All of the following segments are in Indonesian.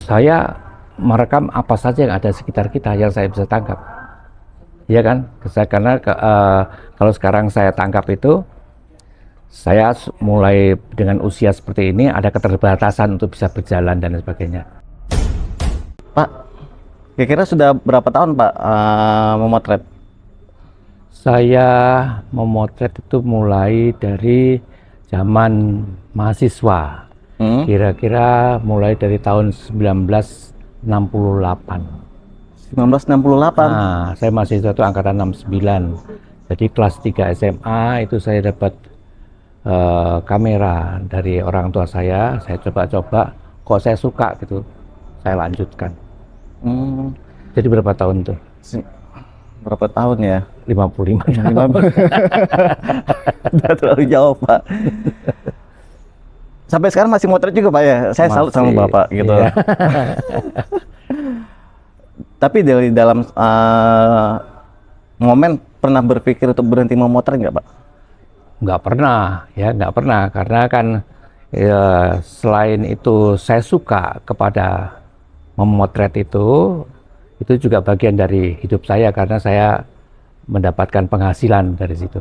Saya merekam apa saja yang ada di sekitar kita yang saya bisa tangkap. Iya kan? Karena kalau sekarang saya tangkap itu, saya mulai dengan usia seperti ini ada keterbatasan untuk bisa berjalan dan sebagainya. Pak, kira-kira sudah berapa tahun Pak memotret? Saya memotret itu mulai dari zaman mahasiswa. Kira-kira mulai dari tahun 1968. 1968? Nah, saya mahasiswa itu angkatan 69. Jadi kelas 3 SMA itu saya dapat kamera dari orang tua saya coba-coba, kok saya suka gitu, saya lanjutkan. Jadi berapa tahun tuh? Berapa tahun ya? 55 tahun. Udah terlalu jauh Pak. Sampai sekarang masih motret juga Pak ya? Saya salut sama Bapak gitu. Iya. Tapi dari dalam momen pernah berpikir untuk berhenti memotret nggak Pak? Nggak pernah, ya nggak pernah. Karena kan ya, selain itu saya suka kepada memotret itu juga bagian dari hidup saya karena saya mendapatkan penghasilan dari situ.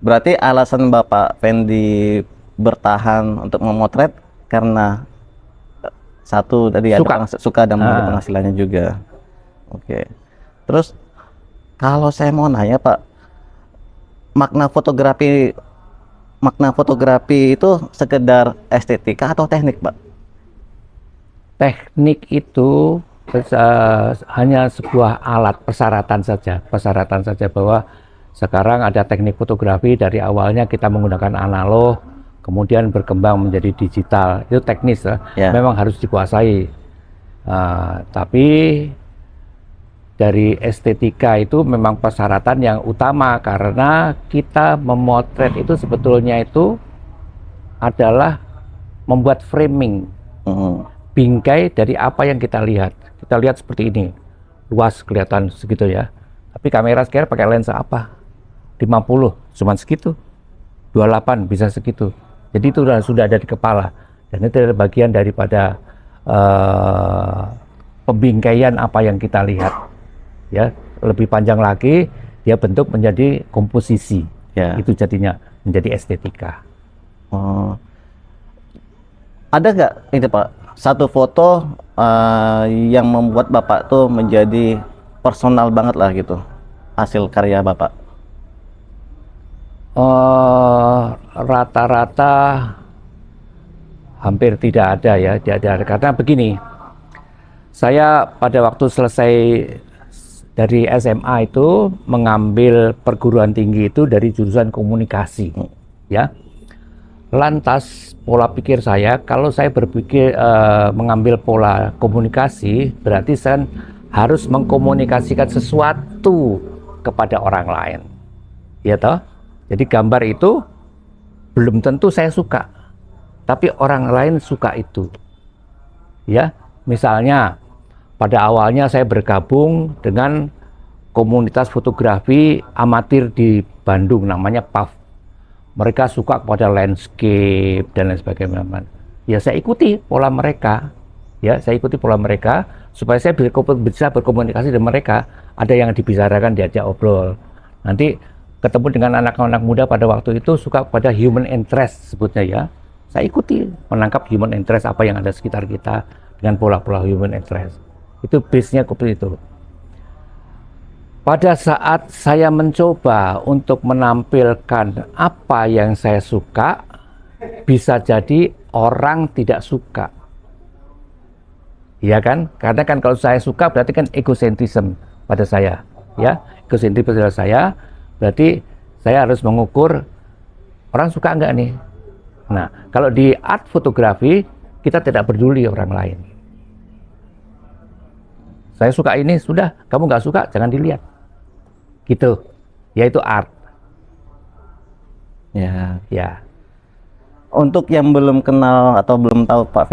Berarti alasan Bapak Fendi bertahan untuk memotret karena satu tadi ada suka dan ada penghasilannya juga. Oke. Terus kalau saya mau nanya Pak, makna fotografi itu sekedar estetika atau teknik Pak? Teknik itu hanya sebuah alat persyaratan saja bahwa sekarang ada teknik fotografi dari awalnya kita menggunakan analog, kemudian berkembang menjadi digital. Itu teknis memang harus dikuasai. Tapi dari estetika itu memang persyaratan yang utama karena kita memotret itu sebetulnya itu adalah membuat framing, bingkai dari apa yang kita lihat. Kita lihat seperti ini, luas kelihatan segitu ya. Tapi kamera sekarang pakai lensa apa? 50, cuman segitu. 28 bisa segitu. Jadi itu sudah ada di kepala. Dan itu adalah bagian daripada pembingkaian apa yang kita lihat. Ya, lebih panjang lagi dia bentuk menjadi komposisi. Ya. Itu jadinya menjadi estetika. Ada nggak ini Pak, satu foto yang membuat Bapak tuh menjadi personal banget lah gitu, hasil karya Bapak? Rata-rata hampir tidak ada ya, karena begini, saya pada waktu selesai dari SMA itu mengambil perguruan tinggi itu dari jurusan komunikasi, ya. Lantas pola pikir saya, kalau saya berpikir mengambil pola komunikasi, berarti saya harus mengkomunikasikan sesuatu kepada orang lain, ya toh. Jadi gambar itu belum tentu saya suka, tapi orang lain suka itu. Ya, misalnya pada awalnya saya bergabung dengan komunitas fotografi amatir di Bandung, namanya PAF. Mereka suka kepada landscape dan lain sebagainya. Ya saya ikuti pola mereka. Ya, saya ikuti pola mereka supaya saya bisa berkomunikasi dengan mereka. Ada yang dibicarakan, diajak obrol. Nanti ketemu dengan anak-anak muda pada waktu itu suka pada human interest sebutnya ya. Saya ikuti menangkap human interest apa yang ada sekitar kita dengan pola-pola human interest. Itu base-nya seperti itu. Pada saat saya mencoba untuk menampilkan apa yang saya suka, bisa jadi orang tidak suka. Ya kan? Karena kan kalau saya suka berarti kan egocentrism pada saya, ya. Egocentrism pada saya berarti saya harus mengukur orang suka enggak nih. Nah, kalau di art fotografi kita tidak peduli orang lain. Saya suka ini, sudah, kamu nggak suka jangan dilihat. Gitu, yaitu art. Ya. Untuk yang belum kenal atau belum tahu Pak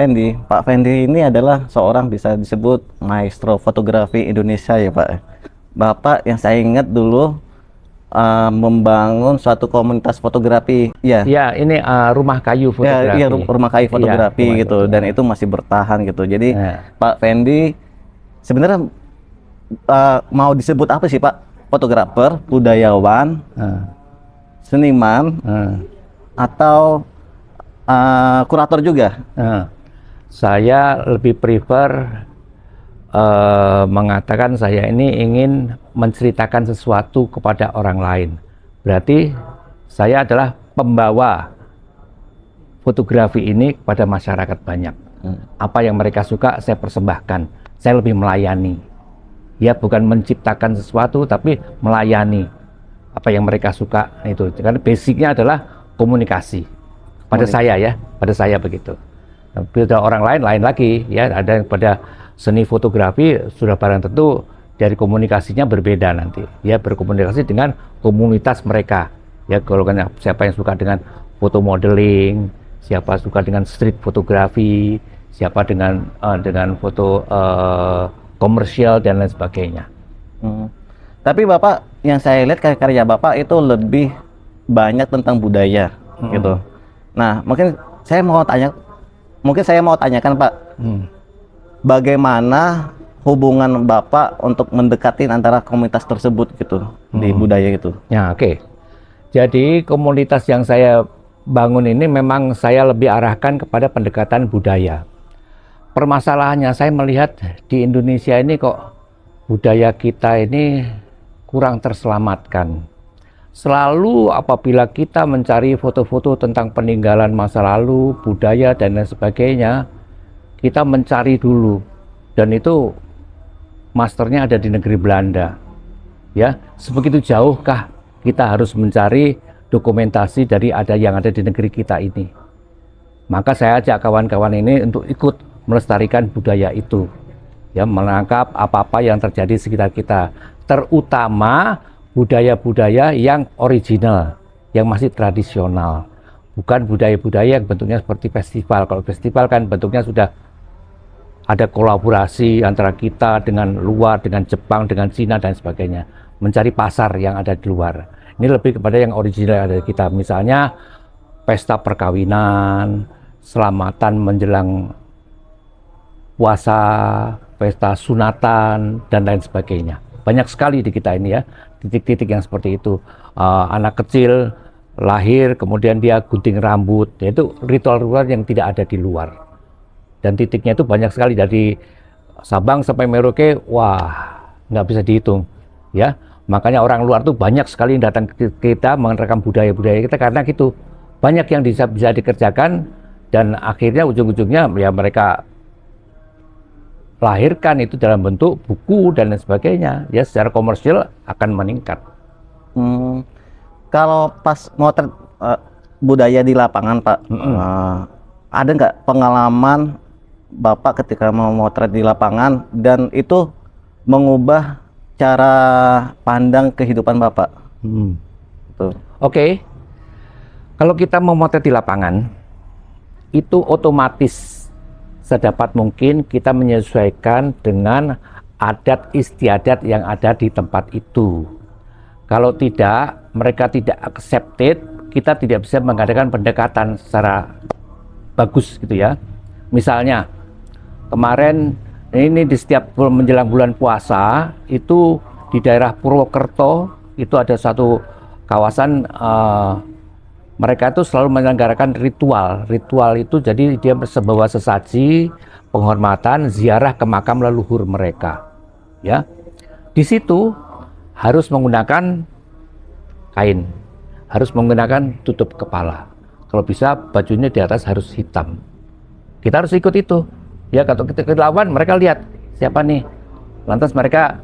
Fendi ini adalah seorang bisa disebut maestro fotografi Indonesia ya Pak. Bapak yang saya ingat dulu membangun suatu komunitas fotografi. Ya. Ya, ini rumah kayu fotografi. Ya, rumah kayu fotografi ya, gitu, dan itu masih bertahan gitu. Jadi Pak Fendi sebenarnya mau disebut apa sih Pak? Fotografer, budayawan, seniman, atau kurator juga? Saya lebih prefer mengatakan saya ini ingin menceritakan sesuatu kepada orang lain. Berarti saya adalah pembawa fotografi ini kepada masyarakat banyak. Apa yang mereka suka saya persembahkan. Saya lebih melayani. Ya, bukan menciptakan sesuatu tapi melayani apa yang mereka suka itu. Karena basicnya adalah komunikasi. Pada saya begitu. Pada orang lain lagi ya, ada yang pada seni fotografi sudah barang tentu dari komunikasinya berbeda nanti. Ya, berkomunikasi dengan komunitas mereka. Ya, kalau siapa yang suka dengan foto modeling, siapa suka dengan street fotografi, siapa dengan foto komersial dan lain sebagainya. Tapi Bapak, yang saya lihat karya Bapak itu lebih banyak tentang budaya gitu. Nah, mungkin saya mau tanyakan Pak, bagaimana hubungan Bapak untuk mendekatin antara komunitas tersebut gitu di budaya itu? Ya, oke. Jadi komunitas yang saya bangun ini memang saya lebih arahkan kepada pendekatan budaya. Permasalahannya saya melihat di Indonesia ini kok budaya kita ini kurang terselamatkan. Selalu apabila kita mencari foto-foto tentang peninggalan masa lalu, budaya dan lain sebagainya, kita mencari dulu, dan itu masternya ada di negeri Belanda. Ya, sebegitu jauhkah kita harus mencari dokumentasi dari yang ada di negeri kita ini? Maka saya ajak kawan-kawan ini untuk ikut melestarikan budaya itu, ya, menangkap apa-apa yang terjadi di sekitar kita, terutama budaya-budaya yang original, yang masih tradisional, bukan budaya-budaya yang bentuknya seperti festival. Kalau festival kan bentuknya sudah ada kolaborasi antara kita dengan luar, dengan Jepang, dengan Cina dan sebagainya, mencari pasar yang ada di luar. Ini lebih kepada yang original yang ada di kita, misalnya pesta perkawinan, selamatan menjelang puasa, pesta sunatan, dan lain sebagainya. Banyak sekali di kita ini ya, titik-titik yang seperti itu. Anak kecil lahir, kemudian dia gunting rambut, yaitu ritual-ritual yang tidak ada di luar. Dan titiknya itu banyak sekali, dari Sabang sampai Merauke, wah, nggak bisa dihitung. Ya, makanya orang luar tuh banyak sekali yang datang ke kita merekam budaya-budaya kita, karena gitu. Banyak yang bisa dikerjakan, dan akhirnya ujung-ujungnya ya mereka lahirkan itu dalam bentuk buku dan lain sebagainya, ya, secara komersial akan meningkat. Kalau pas motret budaya di lapangan Pak, ada nggak pengalaman Bapak ketika mau motret di lapangan dan itu mengubah cara pandang kehidupan Bapak? Oke. Kalau kita memotret di lapangan, itu otomatis sedapat mungkin kita menyesuaikan dengan adat istiadat yang ada di tempat itu. Kalau tidak, mereka tidak accepted, kita tidak bisa mengadakan pendekatan secara bagus gitu ya. Misalnya, kemarin ini di setiap menjelang bulan puasa, itu di daerah Purwokerto, itu ada satu kawasan, mereka itu selalu menyelenggarakan ritual. Ritual itu jadi dia membawa sesaji, penghormatan, ziarah ke makam leluhur mereka. Ya, di situ harus menggunakan kain, harus menggunakan tutup kepala. Kalau bisa bajunya di atas harus hitam. Kita harus ikut itu. Ya, kalau kita lawan, mereka lihat siapa nih. Lantas mereka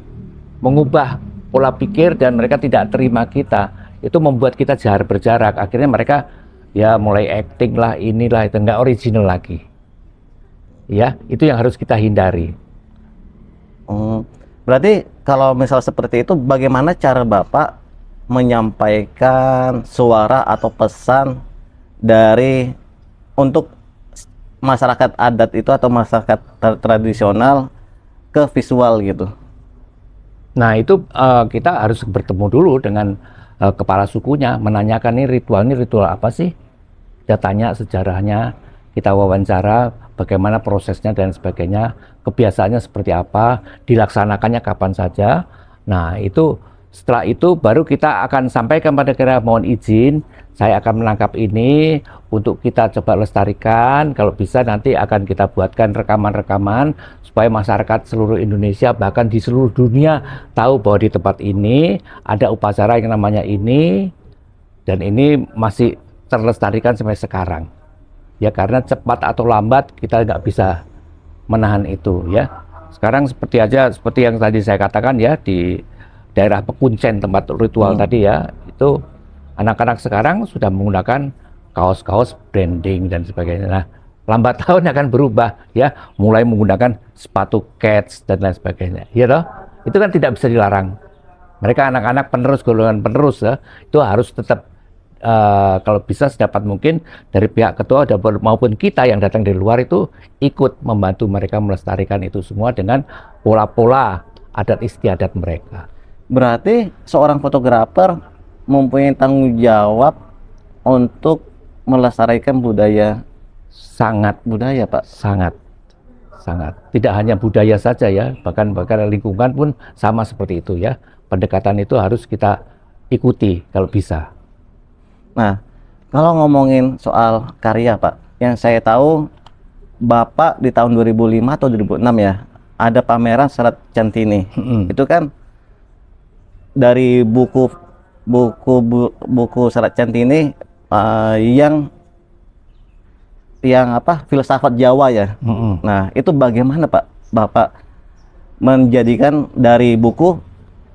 mengubah pola pikir dan mereka tidak terima kita. Itu membuat kita berjarak. Akhirnya mereka ya mulai acting lah, inilah, itu nggak original lagi. Ya, itu yang harus kita hindari. Berarti kalau misal seperti itu, bagaimana cara Bapak menyampaikan suara atau pesan dari untuk masyarakat adat itu atau masyarakat tradisional ke visual gitu? Nah, itu kita harus bertemu dulu dengan kepala sukunya, menanyakan ini ritual apa sih? Kita tanya sejarahnya, kita wawancara bagaimana prosesnya dan sebagainya, kebiasaannya seperti apa, dilaksanakannya kapan saja. Nah, itu setelah itu baru kita akan sampaikan pada kira mohon izin, saya akan menangkap ini untuk kita coba lestarikan. Kalau bisa nanti akan kita buatkan rekaman-rekaman supaya masyarakat seluruh Indonesia bahkan di seluruh dunia tahu bahwa di tempat ini ada upacara yang namanya ini dan ini masih terlestarikan sampai sekarang. Ya karena cepat atau lambat kita nggak bisa menahan itu ya. Sekarang seperti yang tadi saya katakan ya di daerah Pekuncen tempat ritual tadi ya, itu anak-anak sekarang sudah menggunakan kaos-kaos branding dan sebagainya. Nah, lambat laun akan berubah ya, mulai menggunakan sepatu kets dan lain sebagainya. Ya toh? Itu kan tidak bisa dilarang. Mereka anak-anak penerus, golongan penerus ya, itu harus tetap kalau bisa sedapat mungkin dari pihak ketua maupun kita yang datang dari luar itu ikut membantu mereka melestarikan itu semua dengan pola-pola adat istiadat mereka. Berarti seorang fotografer mempunyai tanggung jawab untuk melestarikan budaya. Sangat Budaya, Pak. sangat tidak hanya budaya saja ya, bahkan lingkungan pun sama seperti itu ya. Pendekatan itu harus kita ikuti kalau bisa. Nah, kalau ngomongin soal karya, Pak, yang saya tahu Bapak di tahun 2005 atau 2006 ya, ada pameran Serat Centini. Itu kan dari buku Serat Centini yang apa filsafat Jawa ya. Nah, itu bagaimana Pak Bapak menjadikan dari buku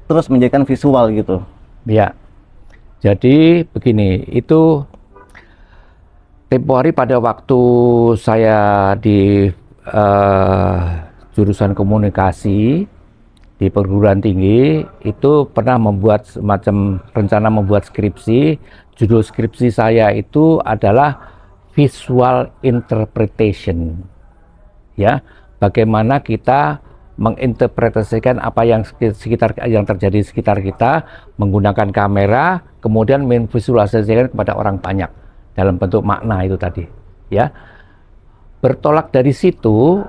terus menjadikan visual gitu? Ya, jadi begini, itu tempo hari pada waktu saya di jurusan komunikasi di perguruan tinggi itu pernah membuat semacam rencana membuat skripsi. Judul skripsi saya itu adalah visual interpretation. Ya, bagaimana kita menginterpretasikan apa yang terjadi di sekitar kita menggunakan kamera, kemudian memvisualisasikan kepada orang banyak dalam bentuk makna itu tadi. Ya, bertolak dari situ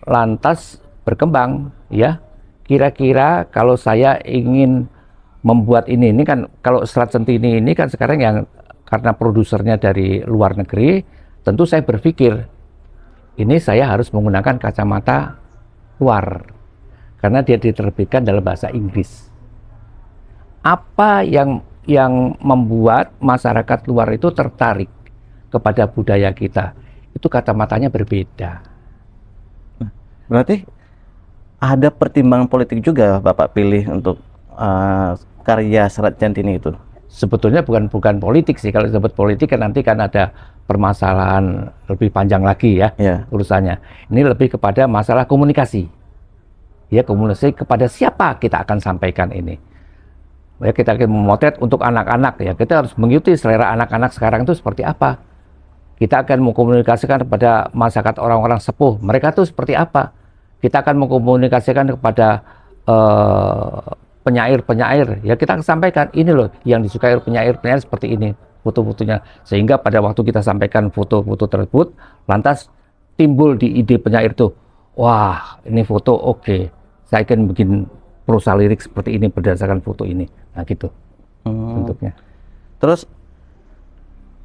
lantas berkembang ya. Kira-kira kalau saya ingin membuat ini kan kalau Serat Centini ini kan sekarang yang karena produsernya dari luar negeri, tentu saya berpikir ini saya harus menggunakan kacamata luar karena dia diterbitkan dalam bahasa Inggris. Apa yang membuat masyarakat luar itu tertarik kepada budaya kita? Itu kacamatanya berbeda. Berarti ada pertimbangan politik juga Bapak pilih untuk karya Serat Centini itu? Sebetulnya bukan politik sih. Kalau disebut politik kan nanti kan ada permasalahan lebih panjang lagi ya urusannya. Ini lebih kepada masalah komunikasi. Ya, komunikasi kepada siapa kita akan sampaikan ini. Ya, kita akan memotret untuk anak-anak ya. Kita harus mengikuti selera anak-anak sekarang itu seperti apa. Kita akan mengkomunikasikan kepada masyarakat orang-orang sepuh. Mereka tuh seperti apa. Kita akan mengkomunikasikan kepada penyair-penyair, ya kita akan sampaikan ini loh yang disukai penyair-penyair seperti ini foto-fotonya, sehingga pada waktu kita sampaikan foto-foto tersebut lantas timbul di ide penyair tuh, wah ini foto oke, saya akan bikin prosa lirik seperti ini berdasarkan foto ini, nah gitu bentuknya. Terus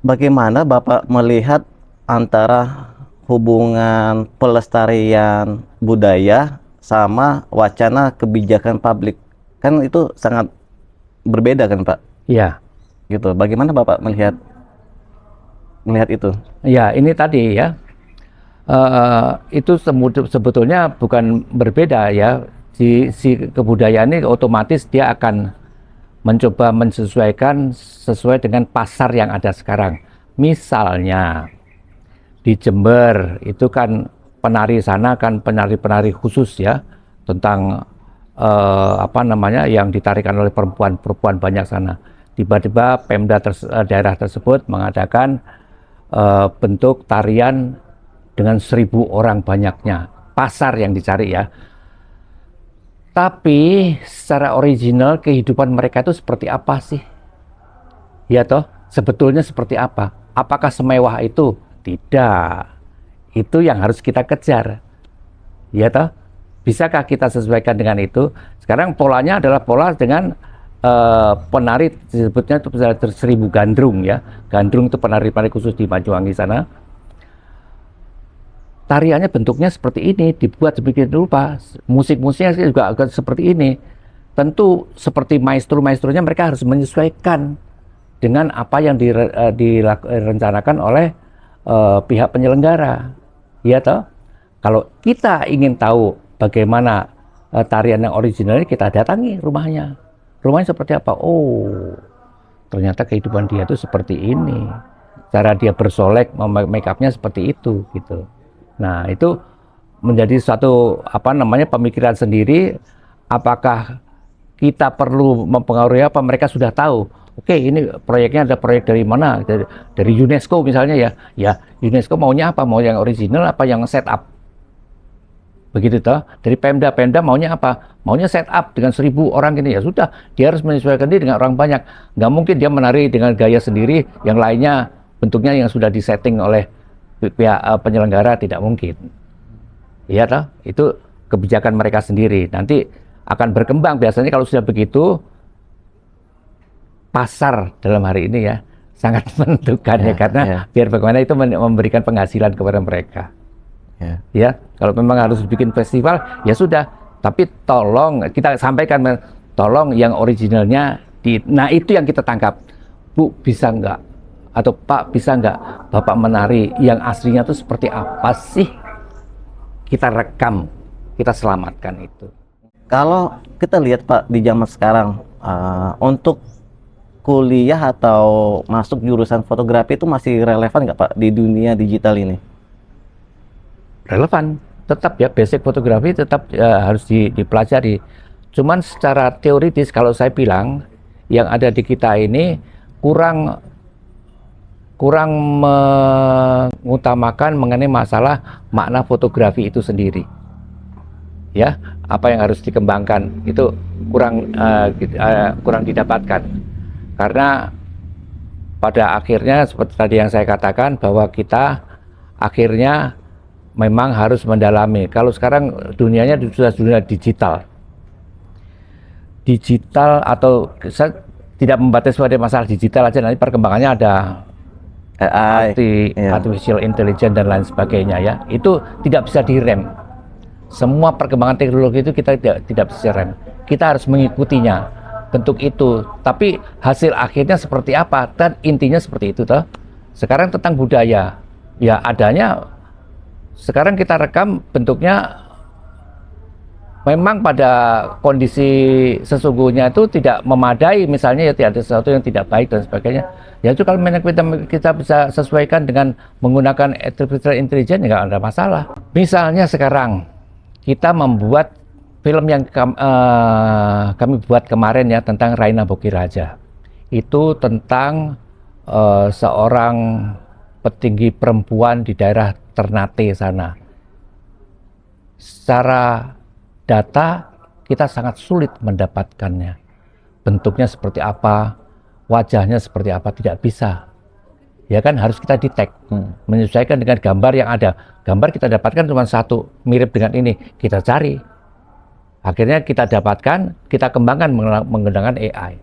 bagaimana Bapak melihat antara hubungan pelestarian budaya sama wacana kebijakan publik? Kan itu sangat berbeda kan Pak? Iya. Gitu. Bagaimana Bapak melihat itu? Ya ini tadi ya, itu sebetulnya bukan berbeda ya. Si kebudayaan ini otomatis dia akan mencoba menyesuaikan sesuai dengan pasar yang ada sekarang. Misalnya di Jember itu kan penari sana kan penari-penari khusus ya tentang yang ditarikan oleh perempuan banyak sana. Tiba-tiba Pemda daerah tersebut mengadakan bentuk tarian dengan 1.000 orang banyaknya. Pasar yang dicari ya. Tapi secara original kehidupan mereka itu seperti apa sih? Ya toh, sebetulnya seperti apa? Apakah semewah itu? Tidak. Itu yang harus kita kejar. Ya toh, bisakah kita sesuaikan dengan itu? Sekarang polanya adalah pola dengan penari, disebutnya itu 1000 gandrung ya. Gandrung itu penari-penari khusus di Banyuwangi sana. Tariannya bentuknya seperti ini, dibuat sedemikian rupa. Musik-musiknya juga agak seperti ini. Tentu seperti maestro-maestronya mereka harus menyesuaikan dengan apa yang direncanakan oleh pihak penyelenggara. Ya toh? Kalau kita ingin tahu bagaimana tarian yang originalnya, kita datangi rumahnya. Rumahnya seperti apa? Oh, ternyata kehidupan dia itu seperti ini. Cara dia bersolek, make upnya seperti itu, gitu. Nah, itu menjadi suatu pemikiran sendiri. Apakah kita perlu mempengaruhi apa? Mereka sudah tahu. Oke, ini proyeknya ada proyek dari mana? Dari UNESCO misalnya ya. Ya, UNESCO maunya apa? Mau yang original apa yang set up? Begitu toh. Dari Pemda maunya apa? Maunya set up dengan 1000 orang ini, ya sudah, dia harus menyesuaikan diri dengan orang banyak. Nggak mungkin dia menari dengan gaya sendiri, yang lainnya bentuknya yang sudah disetting oleh pihak penyelenggara, tidak mungkin. Iya toh, itu kebijakan mereka sendiri. Nanti akan berkembang, biasanya kalau sudah begitu, pasar dalam hari ini ya sangat menentukan ya, karena biar bagaimana itu memberikan penghasilan kepada mereka. Ya, kalau memang harus bikin festival, ya sudah. Tapi tolong kita sampaikan, tolong yang originalnya nah itu yang kita tangkap. Bu, bisa nggak? Atau Pak, bisa nggak Bapak menari yang aslinya itu seperti apa sih? Kita rekam, kita selamatkan itu. Kalau kita lihat Pak di zaman sekarang, untuk kuliah atau masuk jurusan fotografi itu masih relevan nggak Pak di dunia digital ini? Relevan, tetap ya, basic fotografi tetap harus dipelajari. Cuman secara teoritis kalau saya bilang yang ada di kita ini kurang mengutamakan mengenai masalah makna fotografi itu sendiri. Ya, apa yang harus dikembangkan itu kurang didapatkan. Karena pada akhirnya seperti tadi yang saya katakan, bahwa kita akhirnya memang harus mendalami. Kalau sekarang dunianya sudah dunia digital. Digital atau saya tidak membatasi pada masalah digital aja, nanti perkembangannya ada AI, artificial intelligence dan lain sebagainya ya. Itu tidak bisa direm. Semua perkembangan teknologi itu kita tidak bisa rem. Kita harus mengikutinya, bentuk itu. Tapi hasil akhirnya seperti apa? Dan intinya seperti itu toh. Sekarang tentang budaya, ya adanya. Sekarang kita rekam bentuknya memang pada kondisi sesungguhnya itu tidak memadai, misalnya ya tidak ada sesuatu yang tidak baik dan sebagainya. Ya itu kalau kita bisa sesuaikan dengan menggunakan artificial intelligence, ya nggak ada masalah. Misalnya sekarang kita membuat film yang kami buat kemarin ya tentang Raina Bokiraja. Itu tentang seorang petinggi perempuan di daerah Ternate sana. Secara data kita sangat sulit mendapatkannya. Bentuknya seperti apa, wajahnya seperti apa, tidak bisa. Ya kan, harus kita detect, menyesuaikan dengan gambar yang ada. Gambar kita dapatkan cuma satu, mirip dengan ini, kita cari. Akhirnya kita dapatkan, kita kembangkan menggunakan AI.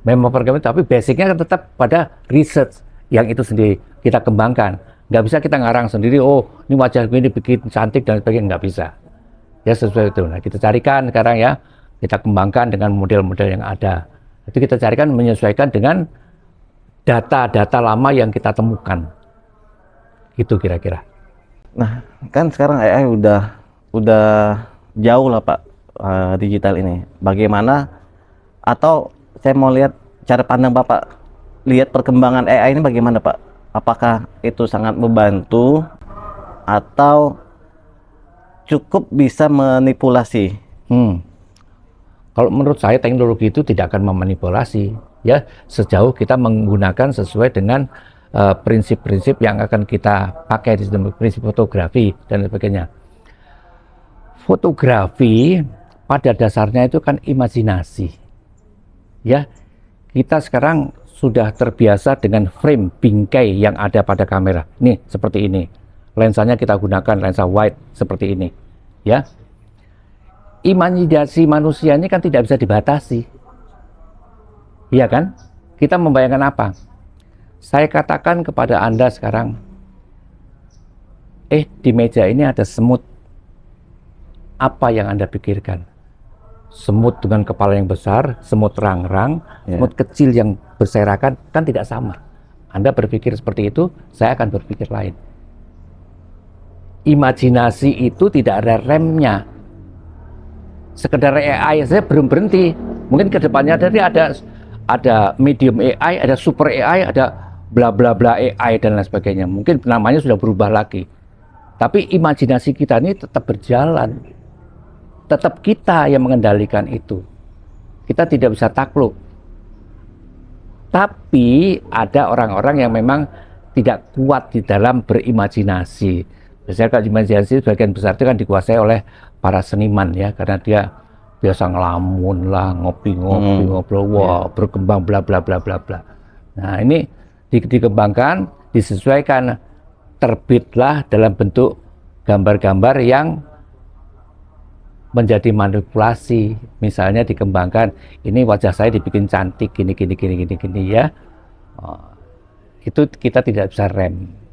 Memang program itu, tapi basicnya kan tetap pada research yang itu sendiri kita kembangkan. Nggak bisa kita ngarang sendiri, oh ini wajah ini bikin cantik dan sebagainya, nggak bisa. Ya sesuai itu. Nah kita carikan sekarang ya, kita kembangkan dengan model-model yang ada. Itu kita carikan menyesuaikan dengan data-data lama yang kita temukan. Gitu kira-kira. Nah kan sekarang AI udah jauh lah Pak, digital ini. Bagaimana, atau saya mau lihat cara pandang Bapak lihat perkembangan AI ini bagaimana Pak? Apakah itu sangat membantu atau cukup bisa manipulasi? Kalau menurut saya teknologi itu tidak akan memanipulasi ya, sejauh kita menggunakan sesuai dengan prinsip-prinsip yang akan kita pakai di dalam prinsip fotografi dan sebagainya. Fotografi pada dasarnya itu kan imajinasi. Ya, kita sekarang sudah terbiasa dengan frame bingkai yang ada pada kamera. Nih, seperti ini. Lensanya kita gunakan lensa wide seperti ini. Ya. Imajinasi manusia ini kan tidak bisa dibatasi. Iya kan? Kita membayangkan apa? Saya katakan kepada Anda sekarang, di meja ini ada semut. Apa yang Anda pikirkan? Semut dengan kepala yang besar, semut rang-rang, semut kecil yang berserakan, kan tidak sama. Anda berpikir seperti itu, saya akan berpikir lain. Imajinasi itu tidak ada remnya. Sekedar AI saya belum berhenti. Mungkin kedepannya ada medium AI, ada super AI, ada bla bla bla AI dan lain sebagainya. Mungkin namanya sudah berubah lagi. Tapi imajinasi kita ini tetap berjalan. Tetap kita yang mengendalikan itu. Kita tidak bisa takluk. Tapi ada orang-orang yang memang tidak kuat di dalam berimajinasi. Biasanya kalau imajinasi sebagian besar itu kan dikuasai oleh para seniman ya, karena dia biasa ngelamun lah, ngopi-ngopi, ngobrol, wah, berkembang bla bla bla bla bla. Nah, ini dikembangkan, disesuaikan, terbitlah dalam bentuk gambar-gambar yang menjadi manipulasi. Misalnya dikembangkan, ini wajah saya dibikin cantik gini ya. Itu kita tidak bisa rem.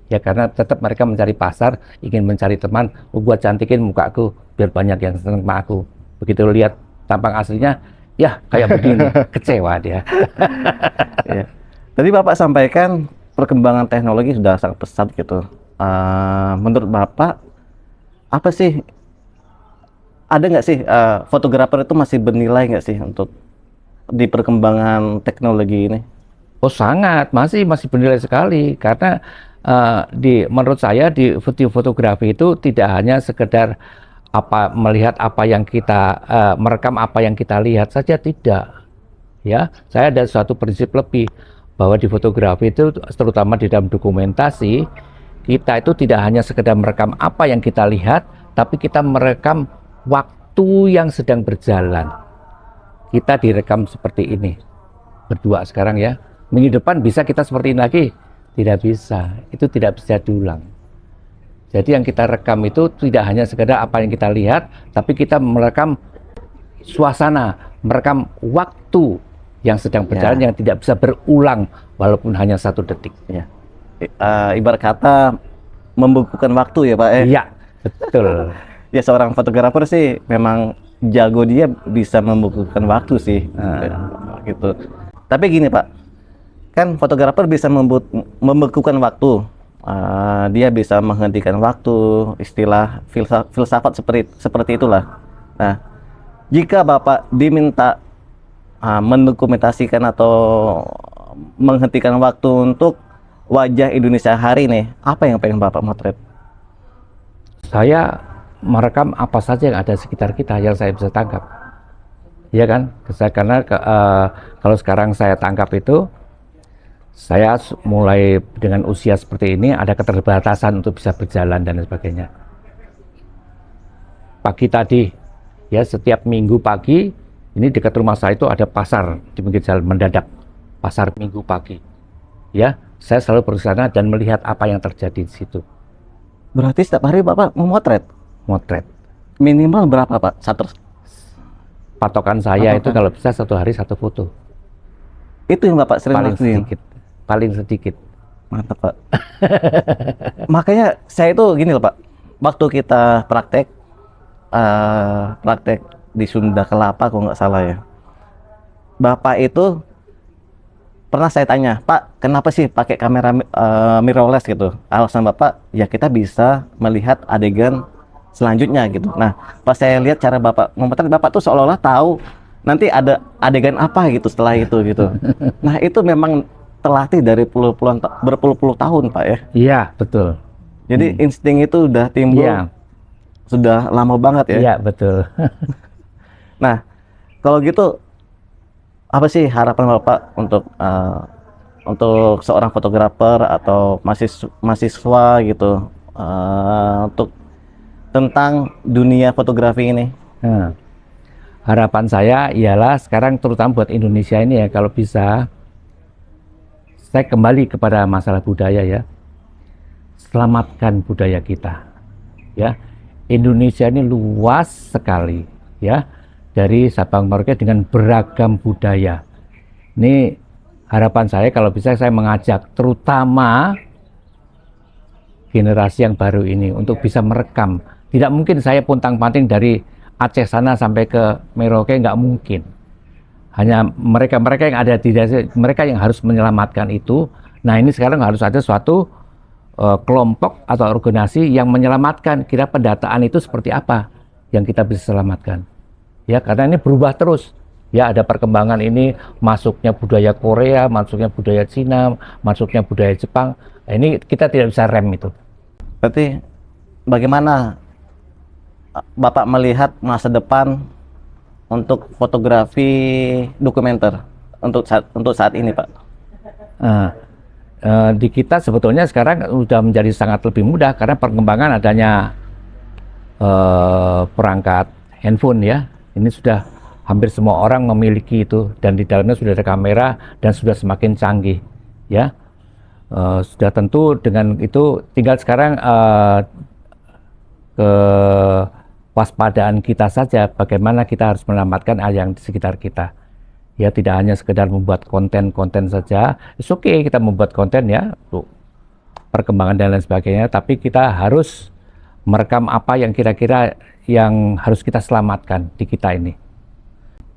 Ya karena tetap mereka mencari pasar, ingin mencari teman, gua cantikin mukaku biar banyak yang seneng sama aku. Begitu lihat tampang aslinya, ya kayak begini, kecewa dia. Ya. Tadi Bapak sampaikan perkembangan teknologi sudah sangat pesat gitu. Menurut Bapak, apa sih, ada nggak sih fotografer itu masih bernilai nggak sih untuk di perkembangan teknologi ini? Oh sangat, masih bernilai sekali, karena menurut saya di fotografi itu tidak hanya sekedar melihat apa yang kita merekam apa yang kita lihat saja, tidak. Ya, saya ada suatu prinsip lebih bahwa di fotografi itu, terutama di dalam dokumentasi, kita itu tidak hanya sekedar merekam apa yang kita lihat, tapi kita merekam waktu yang sedang berjalan. Kita direkam seperti ini berdua sekarang ya. Minggu depan bisa kita seperti ini lagi? Tidak bisa, itu tidak bisa diulang. Jadi yang kita rekam itu tidak hanya sekedar apa yang kita lihat, tapi kita merekam suasana, merekam waktu yang sedang berjalan, yang tidak bisa berulang walaupun hanya 1 detik. Ya. Ibarat kata membukukan waktu ya Pak. Iya, betul. Ya seorang fotografer sih memang jago, dia bisa membukukan waktu sih. Gitu. Tapi gini Pak, kan fotografer bisa membekukan waktu, dia bisa menghentikan waktu, istilah filsafat seperti itulah. Nah, jika Bapak diminta mendokumentasikan atau menghentikan waktu untuk wajah Indonesia hari ini, apa yang pengen Bapak motret? Saya merekam apa saja yang ada sekitar kita yang saya bisa tangkap, ya kan? Karena kalau sekarang saya tangkap itu, saya mulai dengan usia seperti ini ada keterbatasan untuk bisa berjalan dan sebagainya. Pagi tadi, ya setiap minggu pagi, ini dekat rumah saya itu ada pasar di pinggir jalan mendadak, pasar minggu pagi. Ya, saya selalu bersana dan melihat apa yang terjadi di situ. Berarti setiap hari Bapak memotret? Motret. Minimal berapa Pak? Patokan saya itu kalau bisa 1 hari 1 foto. Itu yang Bapak sering lakuin? Paling sedikit. Mantap Pak. Makanya saya itu gini loh Pak, waktu kita praktek di Sunda Kelapa kalau nggak salah ya, Bapak itu pernah saya tanya, Pak kenapa sih pakai kamera mirrorless gitu? Alasan Bapak, ya kita bisa melihat adegan selanjutnya gitu. Nah, pas saya lihat cara Bapak memotret, Bapak tuh seolah-olah tahu nanti ada adegan apa gitu setelah itu gitu. Nah, itu memang terlatih dari berpuluh-puluh tahun Pak ya. Iya, betul. Jadi insting itu udah timbul sudah lama banget ya. Iya, betul. Nah, kalau gitu apa sih harapan Bapak untuk seorang fotografer atau mahasiswa gitu, untuk tentang dunia fotografi ini? Harapan saya ialah sekarang terutama buat Indonesia ini ya, kalau bisa saya kembali kepada masalah budaya ya. Selamatkan budaya kita. Ya. Indonesia ini luas sekali ya. Dari Sabang Merauke dengan beragam budaya. Ini harapan saya kalau bisa saya mengajak terutama generasi yang baru ini untuk bisa merekam. Tidak mungkin saya puntang-panting dari Aceh sana sampai ke Merauke, nggak mungkin. Hanya mereka-mereka yang ada di desa, mereka yang harus menyelamatkan itu. Nah ini sekarang harus ada suatu kelompok atau organisasi yang menyelamatkan. Kira pendataan itu seperti apa yang kita bisa selamatkan. Ya karena ini berubah terus. Ya ada perkembangan ini, masuknya budaya Korea, masuknya budaya Cina, masuknya budaya Jepang. Nah, ini kita tidak bisa rem itu. Berarti bagaimana Bapak melihat masa depan untuk fotografi dokumenter untuk saat ini, Pak? Di kita sebetulnya sekarang sudah menjadi sangat lebih mudah karena perkembangan adanya perangkat handphone ya. Ini sudah hampir semua orang memiliki itu dan di dalamnya sudah ada kamera dan sudah semakin canggih ya. Sudah tentu dengan itu tinggal sekarang kewaspadaan kita saja bagaimana kita harus menyelamatkan yang di sekitar kita. Ya tidak hanya sekedar membuat konten-konten saja. Oke, kita membuat konten ya untuk perkembangan dan lain sebagainya, tapi kita harus merekam apa yang kira-kira yang harus kita selamatkan di kita ini.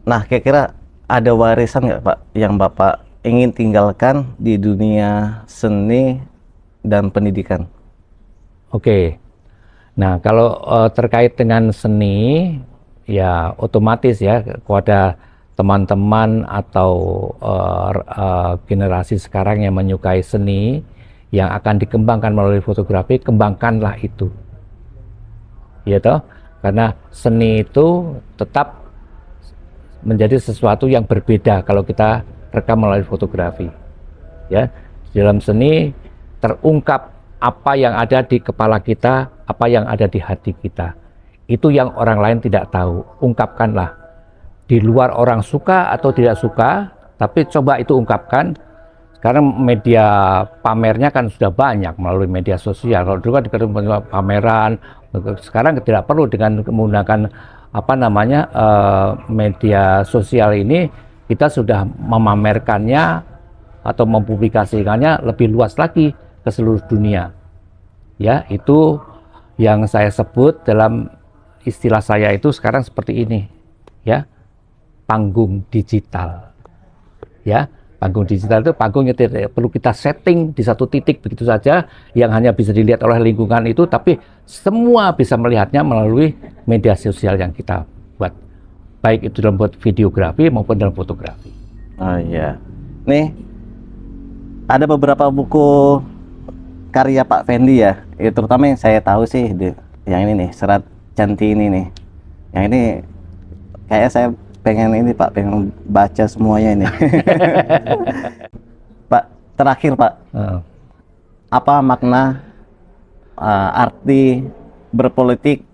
Nah, kira-kira ada warisan nggak Pak yang Bapak ingin tinggalkan di dunia seni dan pendidikan? Oke, nah kalau terkait dengan seni, ya otomatis ya kepada teman-teman atau generasi sekarang yang menyukai seni, yang akan dikembangkan melalui fotografi, kembangkanlah itu. Ya toh, karena seni itu tetap menjadi sesuatu yang berbeda kalau kita rekam melalui fotografi. Ya, di dalam seni terungkap apa yang ada di kepala kita, apa yang ada di hati kita. Itu yang orang lain tidak tahu. Ungkapkanlah. Di luar orang suka atau tidak suka, tapi coba itu ungkapkan. Sekarang media pamernya kan sudah banyak melalui media sosial. Kalau dulu kan dikatakan pameran, sekarang tidak perlu dengan menggunakan apa namanya media sosial ini, kita sudah memamerkannya atau mempublikasikannya lebih luas lagi ke seluruh dunia. Ya, itu yang saya sebut dalam istilah saya itu sekarang seperti ini, ya, panggung digital. Ya, panggung digital itu panggung yang tidak perlu kita setting di satu titik begitu saja, yang hanya bisa dilihat oleh lingkungan itu, tapi semua bisa melihatnya melalui media sosial yang kita buat, baik itu dalam buat videografi maupun dalam fotografi. Oh iya, nih ada beberapa buku karya Pak Fendi ya, terutama yang saya tahu sih, yang ini nih, Serat Cantik ini nih, yang ini kayak saya pengen ini Pak, pengen baca semuanya ini. Pak, terakhir Pak, apa makna arti berpolitik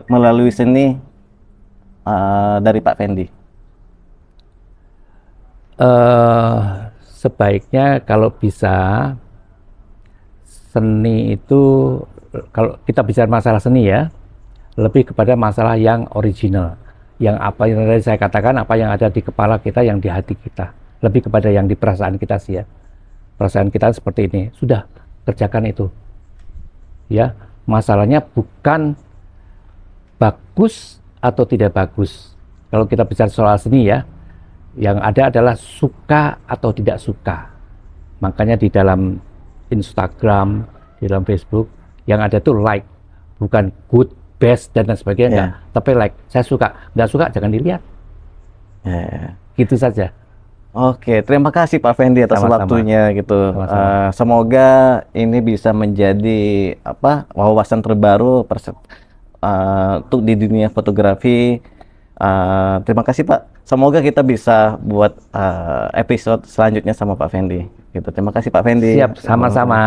melalui seni dari Pak Fendi? Sebaiknya kalau bisa seni itu, kalau kita bicara masalah seni ya, lebih kepada masalah yang original, yang apa yang tadi saya katakan, apa yang ada di kepala kita, yang di hati kita, lebih kepada yang di perasaan kita sih ya. Perasaan kita seperti ini, sudah kerjakan itu. Ya, masalahnya bukan bagus atau tidak bagus. Kalau kita bicara soal seni ya, yang ada adalah suka atau tidak suka. Makanya di dalam Instagram, di dalam Facebook, yang ada tuh like, bukan good, best dan lain sebagainya, enggak, tapi like. Saya suka, nggak suka jangan dilihat. Gitu saja. Oke, terima kasih Pak Fendi atas waktunya gitu. Semoga ini bisa menjadi apa wawasan terbaru untuk di dunia fotografi. Terima kasih Pak. Semoga kita bisa buat episode selanjutnya sama Pak Fendi. Gitu. Terima kasih Pak Fendi. Siap, sama-sama.